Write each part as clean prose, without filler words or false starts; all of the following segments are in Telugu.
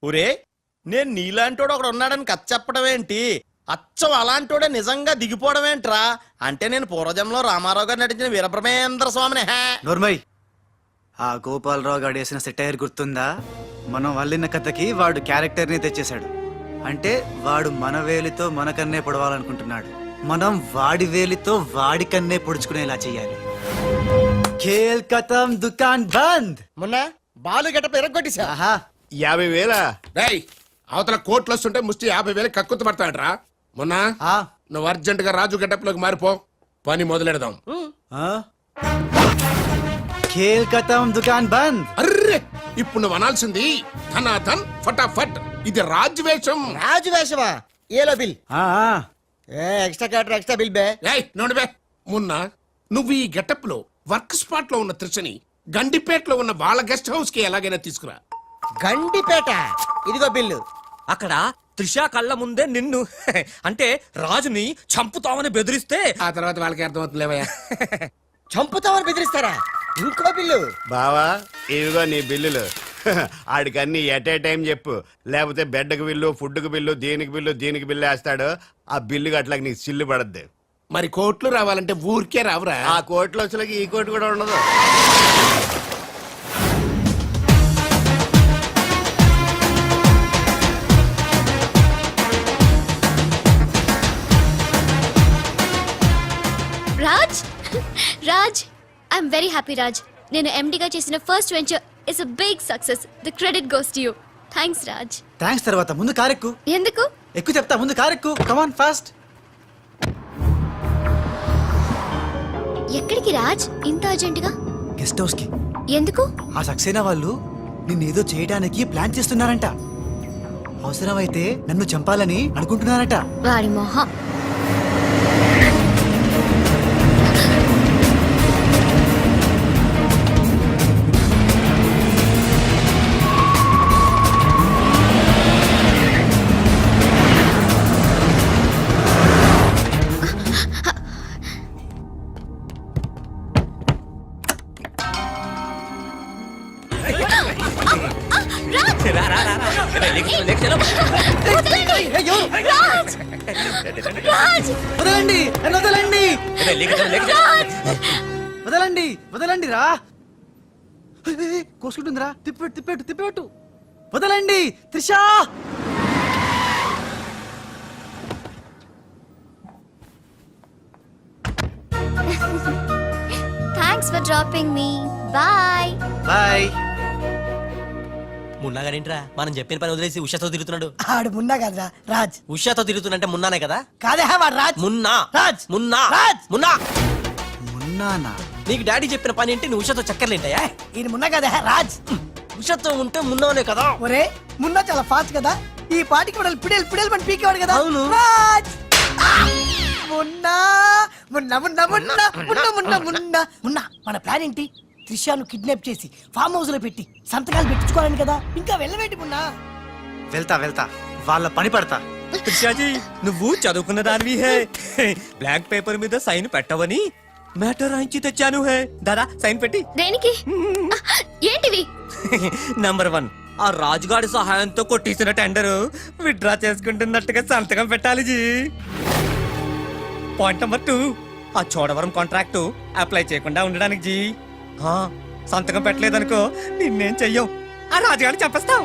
ఒరే నేను నీలాంటోడు ఒకడు ఉన్నాడని కథ చెప్పడం ఏంటి, అచ్చం అలాంటోడే నిజంగా దిగిపోవడం ఏంట్రా? అంటే నేను పూర్వజంలో రామారావు గారు నటించిన వీరబ్రహ్మేంద్ర స్వామిని. నోర్మయ్, ఆ గోపాలరావు గారు వేసిన సెటైర్ గుర్తుందా? మనం వల్లిన కథకి వాడు క్యారెక్టర్ ని తెచ్చేశాడు. అంటే వాడు మన వేలితో మనకన్నే పొడవాలనుకుంటున్నాడు. మనం వాడి వేలితో వాడి కన్నే పొడుచుకునేలా చెయ్యాలి. ఖేల్ ఖతం, దుకాన్ బంద్. మొన్న బాలు గెటప్ ఎరగొట్టేశా. 50,000 రేయ్, అవతల కోట్లు వస్తుంటే ముష్టి 50,000 కక్కుతు పడతాడరా. మొన్న నువ్వు అర్జెంట్ గా రాజు గెటప్ లోకి మారిపో, పని మొదలెడదాం. ఖేల్ ఖతం, దుకాన్ బంద్. అర్రే, ఇప్పుడు నువ్వు అనాల్సింది ధనాధన్ ఫటాఫట్. ఇది రాజువేషం. రాజువేషమా? ఏలో బిల్ ఎక్స్ట్రా క్యాటర్ ఎక్స్ట్రా బిల్ బే. నోడు బే. మొన్న నువ్వు ఈ గెటప్ లో వర్క్ స్పాట్ లో ఉన్న త్రిషని గండిపేటలో ఉన్న వాళ్ళ గెస్ట్ హౌస్ కి ఎలాగైనా తీసుకురా. గండిపేట? ఇదిగో బిల్లు. అక్కడ త్రిష కళ్ళ ముందే నిన్ను అంటే రాజుని చంపుతామని బెదిరిస్తే ఆ తర్వాత వాళ్ళకి అర్థమవుతుందిలేవయ్యా. చంపుతామని బెదిరిస్తారా? ఇంకో బిల్లు. బావా ఇవిగో నీ బిల్లులు. ఆడికన్నీ ఎట్ ఏ టైం చెప్పు, లేకపోతే బెడ్కి బిల్లు, ఫుడ్కి బిల్లు, దీనికి బిల్లు వేస్తాడు. ఆ బిల్లు అట్లాగ నీకు సిల్లు పడద్దు. మరి కోట్లు రావాలంటే ఊరికే రావురా. ఆ కోట్లు వచ్చేలాగా ఈ కోటి కూడా ఉండదు. Raj, Raj, I'm very happy Raj. నేను ఎండిగా చేసిన first venture is a big success. The credit goes to you. Thanks Raj. Thanks తర్వాత ముందు కారెక్కు. ఎందుకు? ఎక్కువ చెప్తా, ముందు కారెక్కు. Come on fast. ఎక్కడికి రాజ్ ఇంత అర్జెంట్ గా? గెస్ట్ హౌస్ కి. ఎందుకు? ఆ సక్సేనా వాళ్ళు నిన్నేదో చేయడానికి ప్లాన్ చేస్తున్నారంట. అవసరమైతే నన్ను చంపాలని అనుకుంటున్నారట. వాడి మొహం. వదలండి, వదలండి, వదలండి, వదలండి రా. కోసుకుంటుందిరా. తిప్పెట్టు, తిప్పెట్టు, తిప్పెట్టు. వదలండి Trisha. Thanks for dropping me. Bye bye. మున్నాగానేంట్రా మనం చెప్పిన పని వదిలేసి ఉషాతో తిరుగుతున్నాడు? ఆడు మున్నా కదరా రాజ్. ఉషాతో తిరుగుతున్నంటే మున్నానే కదా? కాదే వాడు రాజ్. మున్నా రాజ్. మున్నా రాజ్. మున్నా. మున్నానా? నీకు డాడీ చెప్పిన పని ఏంటి? నువ్వు ఉషాతో చక్కర్లేంటాయా? ఈయన మున్నా కదే రాజ్. ఉషాతో ఉంటే మున్నానే కదా? ఒరే మున్నా చాలా ఫాస్ట్ కదా, ఈ పాటికి మనల్ని పిడేలు పిడేలు మన పీకేవాడు కదా. అవును. రాజ్. మున్నా మున్నా మున్నా మున్నా మున్నా మున్నా మున్నా మున్నా. మన ప్లాన్ ఏంటి? త్రిషాను కిడ్నాప్ చేసి ఫామ్ హౌస్ లో పెట్టి సంతకాలు పెట్టించుకోవాలని కదా. ఇంకా వెళ్ళవేంటి మున్నా? వెళ్తా వెళ్తా, వాళ్ళ పని పడతా. త్రిషాజీ నువ్వు చదువుకున్న దానివి హే. బ్లాక్ పేపర్ మీద సైన్ పెట్టవని మ్యాటర్ రాయించి తెచ్చాను హే. దాదా సైన్ పెట్టి. దేనికి? ఏంటివి? నంబర్ 1, ఆ రాజుగాడి సహాయంతో కొట్టేసిన టెండర్ విత్డ్రా చేసుకుంటున్నట్టుగా సంతకం పెట్టాలి జీ. పాయింట్ నంబర్ 2, ఆ చోడవరం కాంట్రాక్ట్ అప్లై చేయకుండా ఉండడానికి జీ. సంతకం పెట్టలేదనుకో నిన్నేం చెయ్యం, ఆ రాజుగాడిని చంపేస్తాం.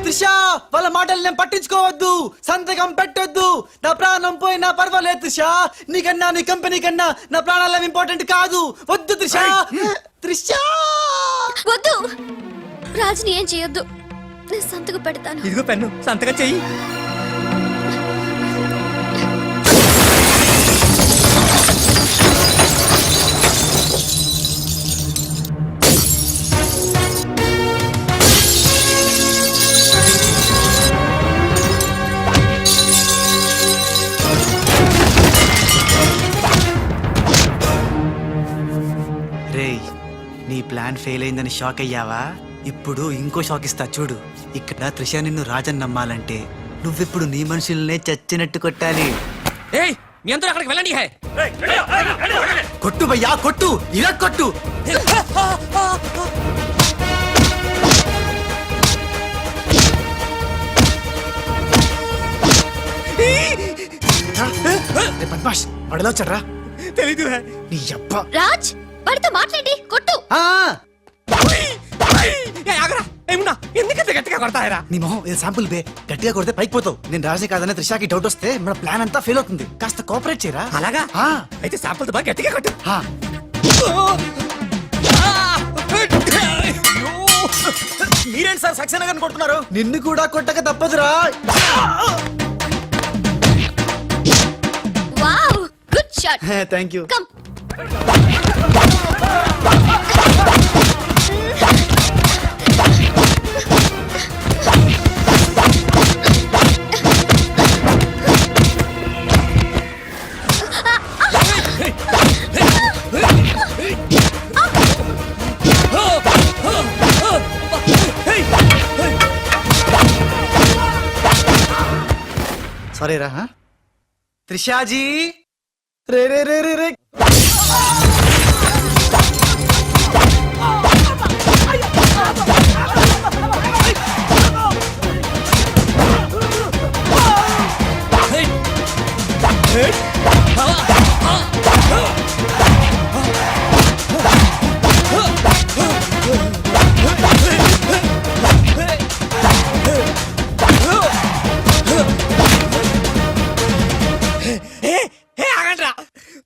త్రిషా వాళ్ళ మాటలు నేను పట్టించుకోవద్దు, సంతకం పెట్టొద్దు. నా ప్రాణం పోయినా పర్వాలేదు త్రిషా. నీకన్నా నీ కంపెనీ కన్నా నా ప్రాణాలు ఇంపార్టెంట్ కాదు. వద్దు త్రిషా. త్రిషా వద్దు, రాజుని ఏం చేయొద్దు. నేను సంతకం పెడతాను. ఇదిగో పెన్ను, సంతకం చెయ్యి. నీ ప్లాన్ ఫెయిల్ అయిందని షాక్ అయ్యావా? ఇప్పుడు ఇంకో షాక్ ఇస్తా చూడు. ఇక్కడ త్రిష నిన్ను రాజన్ నమ్మాలంటే నువ్విప్పుడు నీ మనుషుల్నే చచ్చినట్టు కొట్టాలి. ఏయ్ మీ అందరూ అక్కడికి వెళ్ళండి. హే కొట్టు భయ్యా, కొట్టు, ఇలా కొట్టు. పద్మాష్ వాడిలో వచ్చాడ్రా తెలీదు నీ అబ్బా రాజ్ వాడితో మాట్లాడి కొట్టు. ఏమున్నా ఎందుకంత గట్టిగా కొడతాయరా? నీ మొహం ఇది శాంపుల్ బే గట్టిగా కొడితే పైకి పోతావు. నేను రాజే కాదనే త్రిషాకి డౌట్ వస్తే మన ప్లాన్ అంతా ఫెయిల్ అవుతుంది. కాస్త కోఆపరేట్ చేయరా. అలాగా ఆ. అయితే శాంపుల్ బాగా గట్టిగా కొట్టు. ఆ. మీరేంటి సార్ సక్సేనా గారిని కొడుతున్నారు? నిన్ను కూడా కొట్టక తప్పదురా. Wow good shot. Thank you. Come. Sorry రా. త్రిషాజీ రే రే రే రే రే.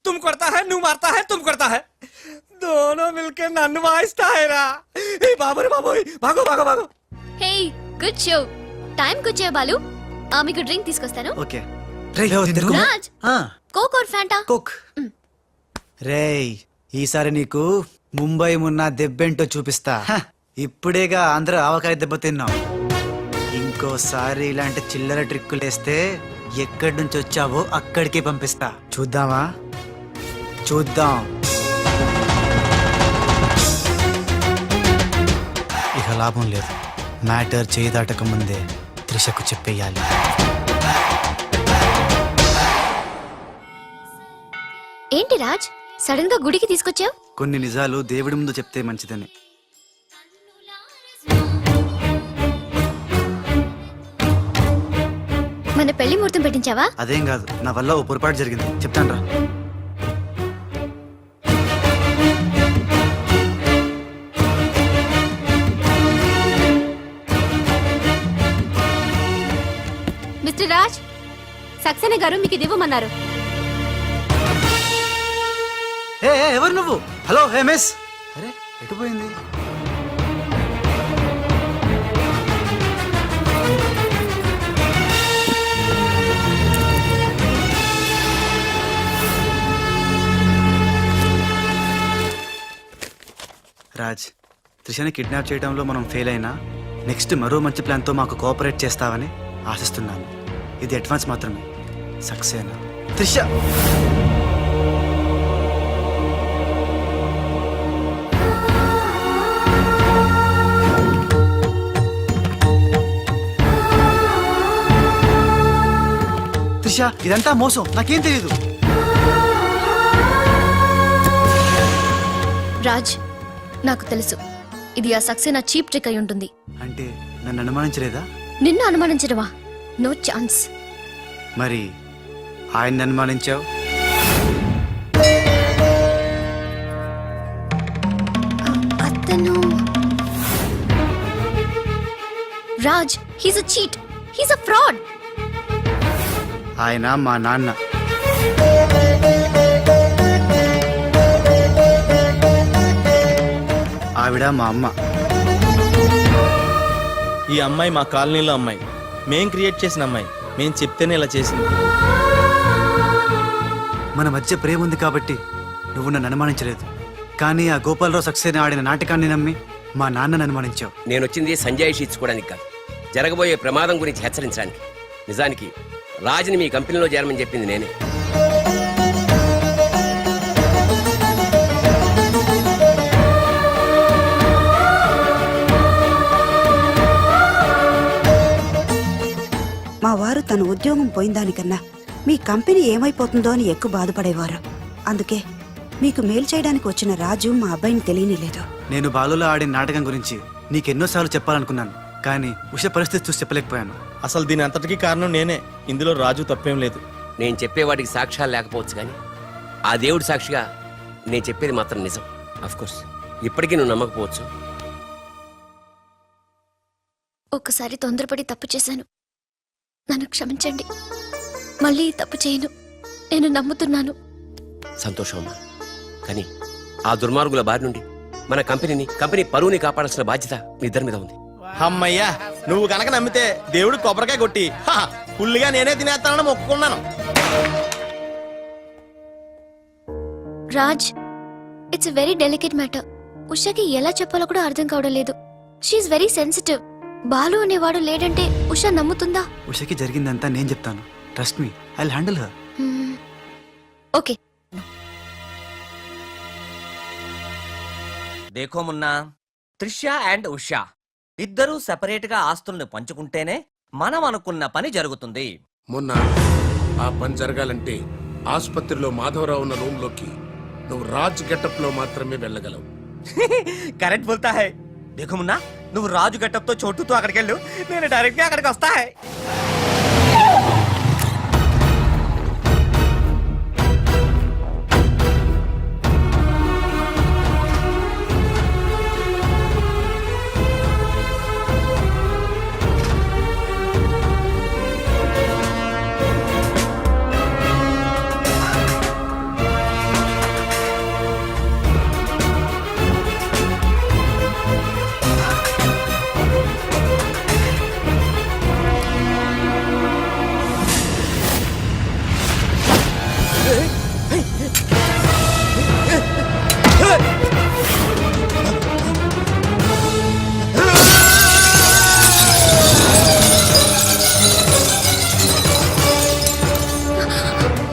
तुम करता है नू मारता है तुम करता है दोनों मिलके नन्नु वाइस्ता है रा. ए बाबू रे बाबू भागो भागो भागो. Hey good show. టైం వచ్చే బాలు. మీకు డ్రింక్ తీసుకొస్తాను. ఓకే రే రాజ్ కోక్ ఆర్ ఫ్యాంటా? కుక్. రేయ్ ఈసారి నీకు ముంబై మున్న దెబ్బేంటో చూపిస్తా. ఇప్పుడేగా ఆంధ్ర ఆవకాయ దెబ్బ తిన్నాం. ఇంకోసారి ఇలాంటి చిల్లర ట్రిక్కులేస్తే ఎక్కడి నుంచి వచ్చావో అక్కడికి పంపిస్తా. చూద్దామా? చూద్దాం. ఇక లాభం లేదు. మ్యాటర్ చేయి దాటక ముందే త్రిషకు చెప్పేయాలి. ఏంటి రాజ్ సడన్ గా గుడికి తీసుకొచ్చావు? కొన్ని నిజాలు దేవుడి ముందు చెప్తే మంచిదని. మన పెళ్లి ముహూర్తం పెట్టించావా? అదేం కాదు, నా వల్ల ఓ పొరపాటు జరిగింది. చెప్తాను రా. మిస్టర్ రాజ్ సక్సేనా గారు మీకు ఇది ఇవ్వమన్నారు. ఏ ఎవరు నువ్వు? Hello hey miss. అరే ఎటు పోయింది? రాజ్, త్రిషని కిడ్నాప్ చేయడంలో మనం ఫెయిల్ అయినా నెక్స్ట్ మరో మంచి ప్లాన్తో మాకు కోఆపరేట్ చేస్తావని ఆశిస్తున్నాను. ఇది అడ్వాన్స్ మాత్రమే. సక్సేనా త్రిష. త్రిష ఇదంతా మోసం, నాకేం తెలియదు. రాజ్ నాకు తెలుసు ఇది ఆ సక్సేనా చీప్ ట్రిక్ అయి ఉంటుంది. అంటే నన్ను అనుమానించలేదా? నిన్ను అనుమానించడమా? No chance. మరి ఆయన్ని అనుమానించావు? అతను Raj he's a cheat, he's a fraud. ఆయన మా నాన్న. ఆవిడ మా అమ్మ. ఈ అమ్మాయి మా కాలనీలో అమ్మాయి. మేం క్రియేట్ చేసిన అమ్మాయి. మేం చెప్తేనే ఇలా చేసింది. మన మధ్య ప్రేమ ఉంది కాబట్టి నువ్వు నన్ను అనుమానించలేదు. కానీ ఆ గోపాలరావు సక్సేనా ఆడిన నాటకాన్ని నమ్మి మా నాన్నని అనుమానించావు. నేను వచ్చింది సంజాయిషి ఇచ్చుకోవడానికి కాదు, జరగబోయే ప్రమాదం గురించి హెచ్చరించడానికి. నిజానికి రాజుని మీ కంపెనీలో చేరమని చెప్పింది నేనే. మా వారు తన ఉద్యోగం పోయిందానికన్నా మీ కంపెనీ ఏమైపోతుందో అని ఎక్కువ బాధపడేవారు. అందుకే మీకు మేలు చేయడానికి వచ్చిన రాజు మా అబ్బాయిని తెలియనిలేదు. నేను బాలులో ఆడిన నాటకం గురించి నీకెన్నోసార్లు చెప్పాలనుకున్నాను, కానీ ఉష పరిస్థితి చూసి చెప్పలేకపోయాను. అసలు దీని అంతటికీ కారణం నేనే. ఇందులో రాజు తప్పేం లేదు. నేను చెప్పేవాడికి సాక్ష్యాలు లేకపోవచ్చు కానీ ఆ దేవుడి సాక్షిగా నేను చెప్పేది మాత్రం నిజం. కోర్స్ ఇప్పటికీ నువ్వు నమ్మకపోవచ్చు. ఒక్కసారి తొందరపడి తప్పు చేశాను, నన్ను క్షమించండి. మళ్ళీ ఈ తప్పు చేయను, నేను నమ్ముతున్నాను. సంతోషం అమ్మా. కానీ ఆ దుర్మార్గుల బారి నుండి మన కంపెనీ పరువుని కాపాడాల్సిన బాధ్యత మీ ఇద్దరి మీద ఉంది. అమ్మయ్యా, నువ్వు కనుక నమ్మితే దేవుడు కొబ్బరికాయ కొట్టి ఫుల్గా నేనే తినేస్తానని మొక్కుకున్నాను. Raj, it's very delicate matter. ఉషాకి ఎలా చెప్పాలో కూడా అర్థం కావడం లేదు. She very sensitive. బాలు అనేవాడు లేడంటే ఉషా నమ్ముతుందా? ఉషకి జరిగిందంతా నేను చెప్తాను. Trust me, I will handle her. Okay. దేఖో మున్నా, త్రిష అండ్ ఉషా ఇద్దరూ సెపరేట్ గా ఆస్తుల్ని పంచుకుంటేనే మనం అనుకున్న పని జరుగుతుంది. మొన్న ఆ పని జరగాలంటే ఆసుపత్రిలో మాధవరావు ఉన్న రూమ్ లోకి నువ్వు రాజ్ గెటప్ లో మాత్రమే వెళ్ళగలవు. కరెక్ట్ బోల్తా హై. దేఖో మున్నా, నువ్వు రాజు గెటప్ తో చోటుతో అక్కడికి వెళ్ళు, నేను డైరెక్ట్ గా అక్కడికి వస్తా high.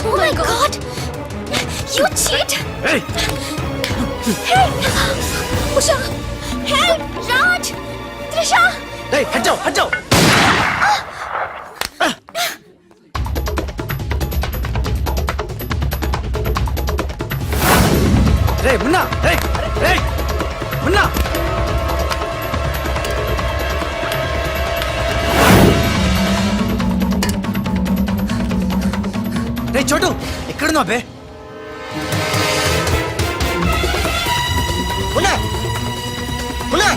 Oh my God! You cheat! Hey! Usha! Help! Raj! Trisha! హట్. రే మున్నా, రే మున్నా. రే చోటు, ఎక్కడున్నావు బే? మున్నా! మున్నా!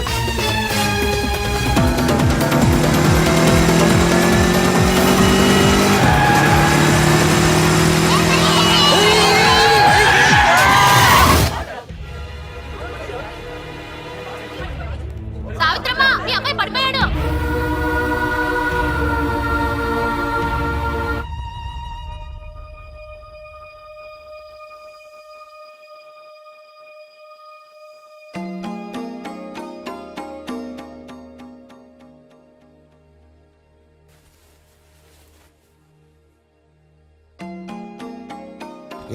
సావిత్రమ్మ, మీ అమ్మాయి పడిపోయాడు.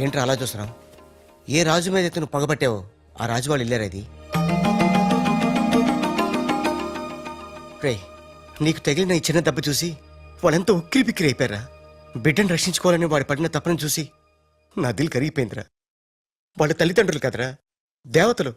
ఏంట్రా అలా చూస్తున్నావు? ఏ రాజు మీద అయితే నువ్వు పగబట్టావో ఆ రాజు వాళ్ళు ఇల్లారు. అది రే, నీకు తగిలిన ఈ చిన్న దెబ్బ చూసి వాళ్ళెంత ఉక్కిరి బిక్కిరి అయిపోయారా. బిడ్డను రక్షించుకోవాలని వాడు పడిన తప్పని చూసి నా దిల్ కరిగిపోయిందిరా. వాళ్ళ తల్లిదండ్రులు కదరా, దేవతలు.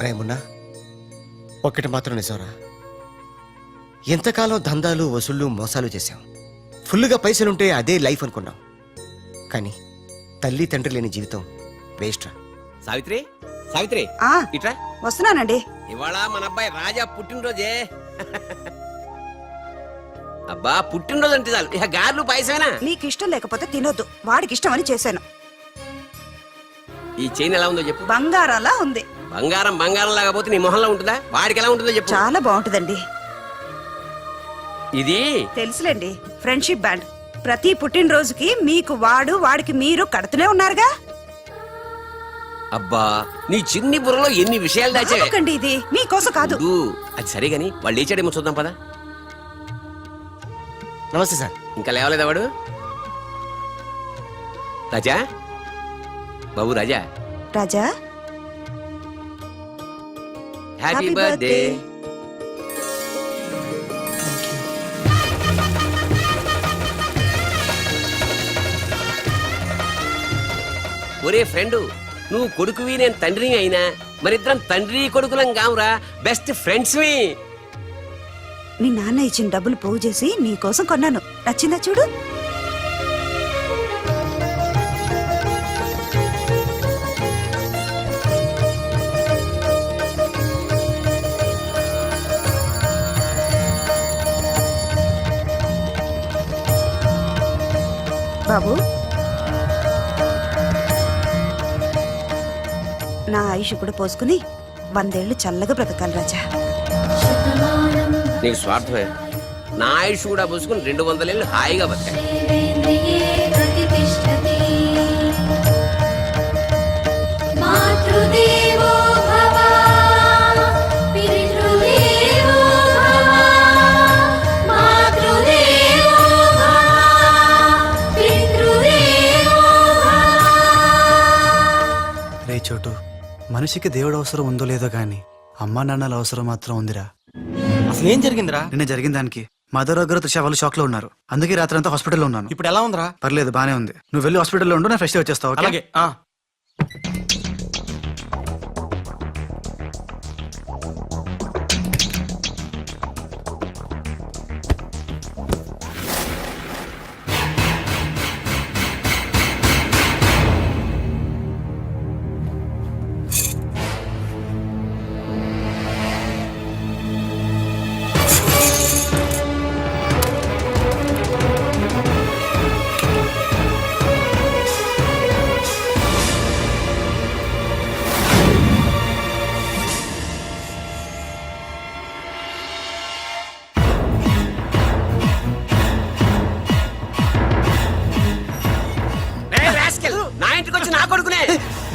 రేమున్నా, ఒక్కటి మాత్రం నిజంరా, ఎంతకాలం దందాలు వసూళ్ళు మోసాలు చేశాం. ఫుల్గా పైసలుంటే అదే లైఫ్ అనుకున్నాం. కానీ తల్లి తండ్రి లేని జీవితం వేస్ట్ రా. సావిత్రి, సావిత్రి ఆ ఇట్రా. వస్తున్నానండి. ఇవాళ మన అబ్బాయి రాజా పుట్టినరోజే. అబ్బా, పుట్టినరోజు అంటే చాలు ఇక గార్లు పాయసమేనా? నీకు ఇష్టం లేకపోతే తినొద్దు, వాడికి ఇష్టం అని చేశాను. ఈ చైన్ ఎలా ఉందో చెప్పు. బంగారాలా ఉంది. బంగారం బంగారం లాగా నీ మొహంలో ఉంటుందా? వాడికి ఎలా ఉంటుందో చెప్పు. చాలా బాగుంటుందండి. ఇది తెలుసులేండి, ఫ్రెండ్షిప్ బ్యాండ్. ప్రతి పుట్టినరోజుకి మీకు వాడు, వాడికి మీరు కడుతూనే ఉన్నారుగా. అబ్బా నీ చిన్ని బుర్రలో ఎన్ని విషయాలు దాచే ఆపకండి, ఇది మీకోసం కాదు. అది సరే గాని వాళ్ళు లేచాడేమో చూద్దాం పదా. నమస్తే సార్. ఇంకా లేవలేదా వాడు? రాజా బాబు రాజా, రాజా హ్యాపీ Happy బర్త్డే. birthday. ఒరే ఫ్రెండ్, నువ్వు కొడుకువి నేను తండ్రిని అయినా మరిద్దరం తండ్రి కొడుకులం కావురా, బెస్ట్ ఫ్రెండ్స్. మీ నాన్న ఇచ్చిన డబ్బులు పోగు చేసి నీకోసం కొన్నాను. నచ్చిందా చూడు. బాబు, నా ఆయుష్ కూడా పోసుకుని 100 ఏళ్ళు చల్లగా బ్రతకాలి రాజా. నీకు స్వార్థమే. నా ఆయుష్ కూడా పోసుకుని 200 ఏళ్ళు హాయిగా బతకాలి. రే చోటు, మనిషికి దేవుడు అవసరం ఉందో లేదో గాని అమ్మా నాన్నల అవసరం మాత్రం ఉందిరా. అసలు ఏం జరిగిందిరా? నిన్న జరిగిన దానికి మదర్ దగ్గర త్రిష వాళ్ళు షాక్ లో ఉన్నారు. అందుకే రాత్రి అంతా హాస్పిటల్లో ఉన్నాను. ఇప్పుడు ఎలా ఉందిరా? పర్లేదు, బానే ఉంది. నువ్వు వెళ్ళి హాస్పిటల్లో ఉండు, నేను ఫ్రెష్ వచ్చేస్తావు. ఓకే? అలాగే. ఏయ్ rascal, నా ఇంటికి వచ్చి నా కొడుకునే.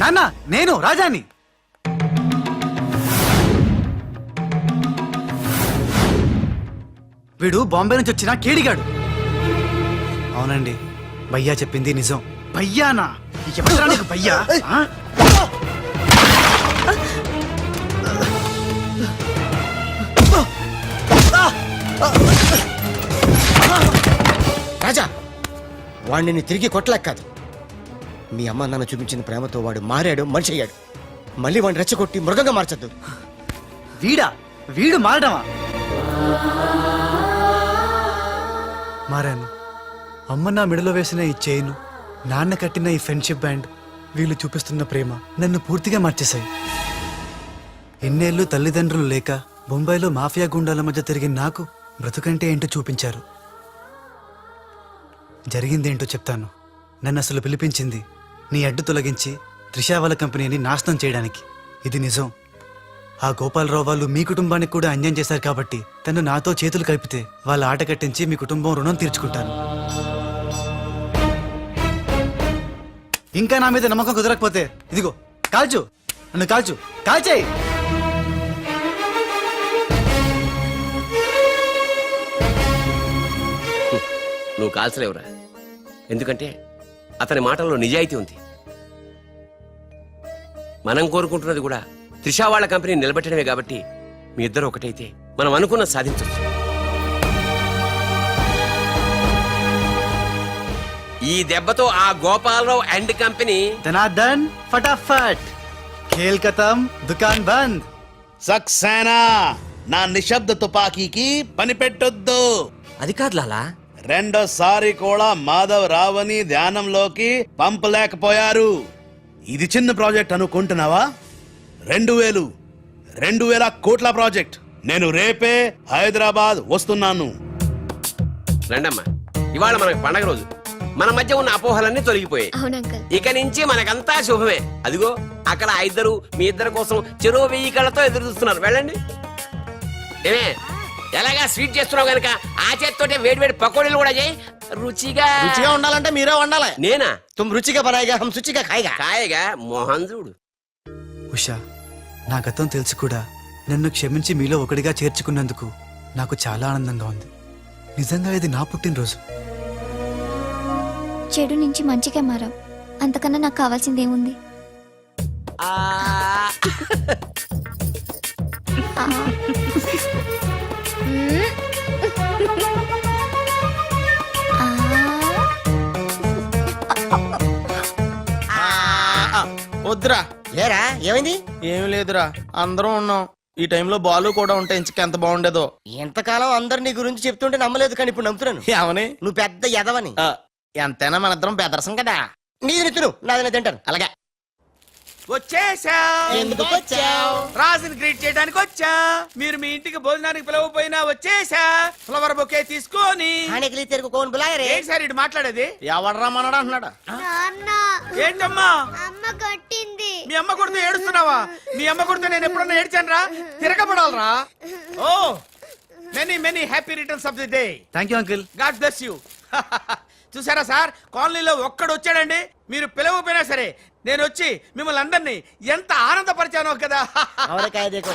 నాన్న, నేను రాజాని. వీడు బాంబే నుంచి వచ్చిన కేడిగాడు. అవునండి, భయ్యా చెప్పింది నిజం. భయ్యానా? ఎవరురా నీకు భయ్యా? ఆ? రాజా, వాడిని తిరిగి కొట్టలేక కాదు. మీ అమ్మ నాన్న చూపించిన ప్రేమతో వాడు మారాడు, మనిషి అయ్యాడు. మళ్ళీ వాడిని రెచ్చగొట్టి మృగంగా మార్చద్దు. వీడు మారడమా? మారాను. అమ్మ నా మెడలో వేసిన ఈ చైను, నాన్న కట్టిన ఈ ఫ్రెండ్షిప్ బ్యాండ్, వీళ్ళు చూపిస్తున్న ప్రేమ నన్ను పూర్తిగా మార్చేశాయి. ఎన్నేళ్ళు తల్లిదండ్రులు లేక బొంబాయిలో మాఫియా గుండాల మధ్య తిరిగిన నాకు బ్రతుకంటే ఏంటో చూపించారు. జరిగిందేంటో చెప్తాను. నన్ను అసలు పిలిపించింది నీ అడ్డు తొలగించి త్రిషా వాళ్ళ కంపెనీని నాశనం చేయడానికి. ఇది నిజం. ఆ గోపాలరావు వాళ్ళు మీ కుటుంబానికి కూడా అన్యాయం చేశారు కాబట్టి తను నాతో చేతులు కలిపితే వాళ్ళ ఆట కట్టించి మీ కుటుంబం రుణం తీర్చుకుంటాను. ఇంకా నా మీద నమ్మకం కుదరకపోతే ఇదిగో కాల్చు, నన్ను కాల్చు, కాల్చేయి. నువ్వు కాల్చలేవురా, ఎందుకంటే అతని మాటల్లో నిజాయితీ ఉంది. మనం కోరుకుంటున్నది కూడా త్రిషా వాళ్ళ కంపెనీ నిలబెట్టడమే కాబట్టి మీ ఇద్దరు ఒకటైతే మనం అనుకున్న సాధించవచ్చు. ఈ దెబ్బతో ఆ గోపాలరావు అండ్ కంపెనీ ధనార్దన్ ఫటాఫట్, ఖేల్ ఖతం, దుకాన్ బంద్. సక్సేనా, నా నిశ్శబ్ద తుపాకీకి పని పెట్టొద్దు. అది కాదు లాలా. రెండోసారి కూడా మాధవ్ రావని ధ్యానంలోకి పంపలేకపోయారు. ఇది చిన్న ప్రాజెక్ట్ అనుకుంటున్నావా? 2000 కోట్ల ప్రాజెక్ట్. నేను రేపే హైదరాబాద్ వస్తున్నాను. రండమ్మా, ఇవాళ మనకి పండగ రోజు. మన మధ్య ఉన్న అపోహలన్నీ తొలగిపోయాయి. అవును అంకల్. ఇక నుంచి మనకంతా శుభమే. అదిగో అక్కడ ఆ ఇద్దరు మీ ఇద్దరి కోసం చెరో 1000 కళ్ళతో ఎదురు చూస్తున్నారు. వెళ్ళండి. ఏమే, ఎలాగా స్వీట్ చేస్తున్నావు గనక ఆ చేత్తోటే వేడి పకోడీలు కూడా చేయి. రుచిగా రుచిగా ఉండాలంటే మీరే వండాలి. నేనా? తుమ్ రుచిగా బనాయిగా హమ్ శుచిగా ఖాయిగా. కాయగా మోహన్ చూడు. ఉషా, నా గతం తెలిసి కూడా నన్ను క్షమించి మీలో ఒకటిగా చేర్చుకున్నందుకు నాకు చాలా ఆనందంగా ఉంది. నిజంగా ఇది నా పుట్టినరోజు. చెడు నుంచి మంచిగా మారాం, అంతకన్నా నాకు కావాల్సిందేముంది? ఆ, వద్దురా. ఏరా ఏమైంది? ఏమి లేదురా, అందరం ఉన్నాం. ఈ టైంలో బాలు కూడా ఉంటే ఇంకెంత బాగుండేదో. ఎంతకాలం అందరు నీ గురించి చెప్తుంటే నమ్మలేదు, కానీ ఇప్పుడు నమ్ముతున్నాను. ఏమని? నువ్వు పెద్ద ఎదవని. ఎంతైనా మన ఇద్దరం బెదర్సం కదా. నీది నెత్తును, నాది నేను తింటాను. అలాగే. వచ్చేసా. ఎందుకు వచ్చావు? రాజుని గ్రీట్ చేయడానికి వచ్చా. మీరు మీ ఇంటికి భోజనానికి పిలవపోయినా వచ్చేసా. ఫ్లవర్ బొకే తీసుకొని. ఆనేకలి తెరుకు కోన్ బులాయ రే. ఏంటి సార్ ఇటు మాట్లాడేది? ఎవడరా మనడు అంటున్నాడు. ఏంటమ్మా? అమ్మ కొట్టింది. మీ అమ్మ కొడుతూ ఏడుస్తున్నావా? మీ అమ్మ కొడుతూ నేను ఎప్పుడన్నా ఏడ్చాను రా? తిరగబడాలరా? Oh many many happy returns of the day. Thank you uncle. God bless you. చూసారా సార్, కాలనీలో ఒక్కడు వచ్చాడండి, మీరు పిలవపోయినా సరే నేను వచ్చి మిమ్మల్ని అందరినీ ఎంత ఆనందపరిచానో కదా. ఆవరకాయ దేకో.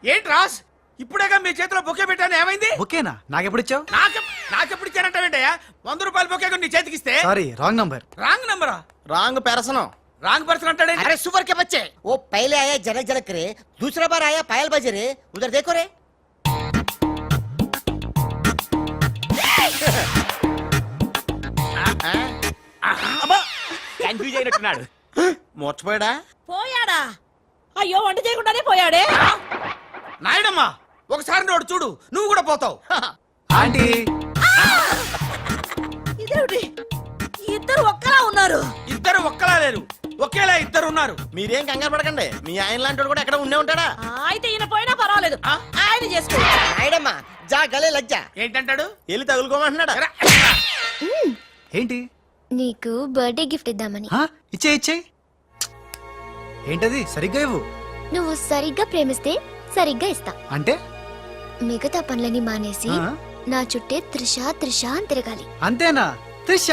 ఏంటి రాస్, ఇప్పుడేగా మీ చేతిలో బొకే పెట్టాను, ఏమైంది? ఓకేనా? నాకెప్పుడు ఇచ్చావు? నాకెప్పుడు ఇచ్చానంటావేంటయ్యా? 100 రూపాయల బొకే నీ చేతికిస్తే. Sorry, wrong number. రాంగ్ నంబరా? రాంగ్ పెరసనం. రాంగ్ పర్సన్ అంటాడే. अरे सुपर के बच्चे, वो पहले आया जनक जनक रे, दूसरा बार आया पायल बजे रे, उधर देखो रे. కన్ఫ్యూజ్ అయినట్టున్నాడు. మర్చిపోయాడా? పోయాడా? అయ్యో, వంట చేయకుండానే పోయాడే. నాయుడమ్మా, ఒకసారి నోడు చూడు, నువ్వు కూడా పోతావు. ఆంటీ, ఇదేమిటి, ఇద్దరు ఒక్కలా ఉన్నారు. ఇద్దరు ఒక్కలా లేరు, ఒకేలా ఇద్దరు ఉన్నారు. మీరేం కంగారు పడకండి, మీ ఆయన లాంటి కూడా ఎక్కడ ఉండే ఉంటాడా. అయితే ఈయన పోయినా పర్వాలేదు, ఆయన చేసుకో. నాయుడమ్మా, జా గలే లజ్జా. ఏంటంటాడు? వెళ్ళి తగులుకోమంటున్నాడా? ఎరా. ఏంటి? నీకు బర్త్డే గిఫ్ట్ ఇద్దామని. ఇచ్చే. ఏంటది? సరిగ్గా ఇవ్వు. నువ్వు సరిగ్గా ప్రేమిస్తే సరిగ్గా ఇస్తా. అంటే మిగతా పనులని మానేసి ఆ? నా చుట్టే త్రిష త్రిష అని తిరగాలి. అంతేనా? త్రిష.